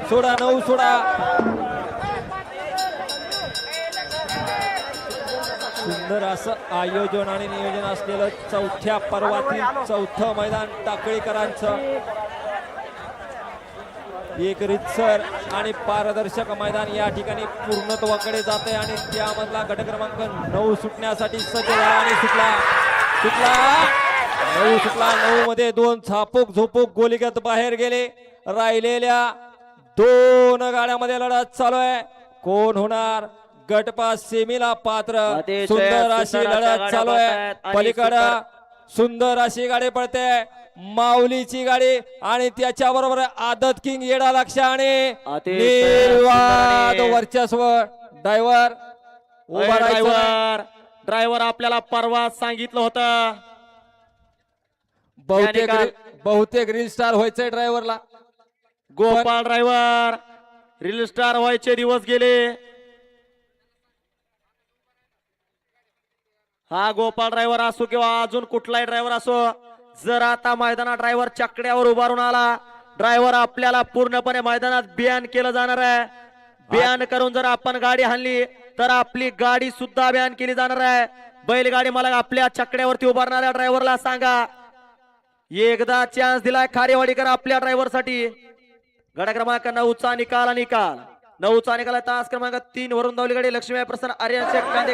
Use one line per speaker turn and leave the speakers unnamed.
सोडा 9 सोडा. सुंदर असं आयोजन आणि नियोजन असलेलं चौथ्या पर्वातील चौथं मैदान टाकळीकरांचं. एक रितसर आणि पारदर्शक मैदान या ठिकाणी पूर्णत्वाकडे जाते आणि त्यामधला गट क्रमांक 9 सुटण्यासाठी सज्ज झाला आणि सुटला 9 सुटला. 9 मध्ये 2 छापूक झोपूक गोलीगत बाहेर गेले. राहिलेल्या 2 गाड्यामध्ये लढत चालू आहे. कोण होणार गटपास सेमीला पात्र. सुंदर अशी लढत चालू आहे. पलीकडं सुंदर अशी गाडी पळते माऊलीची गाडी आणि त्याच्याबरोबर आदत किंग येडा लक्ष आणि निर्वाद वर्चस्व.
ड्रायव्हर आपल्याला परवा सांगितलं होतं
बहुतेक रील स्टार व्हायचंय ड्रायव्हरला.
गोपाळ ड्रायव्हर रील स्टार व्हायचे दिवस गेले. हा गोपाळ ड्रायव्हर असो किंवा अजून कुठलाही ड्रायव्हर असो, जर आता मैदानात ड्रायव्हर चकड्यावर उभारून आला, ड्रायव्हर आपल्याला पूर्णपणे मैदानात बॅन केलं जाणार आहे. बॅन करून जर आपण गाडी हाणली तर आपली गाडी सुद्धा बॅन केली जाणार आहे. बैलगाडी मला आपल्या चकड्यावरती उभारणाऱ्या ड्रायव्हरला सांगा. एकदा चान्स दिलाय खारेवाडीकर आपल्या ड्रायव्हर साठी. गट क्रमांक 9चा निकाल तास क्रमांक 3 वरून धावली गाडी लक्ष्मी प्रसन्न आर्यन शेख कांदे.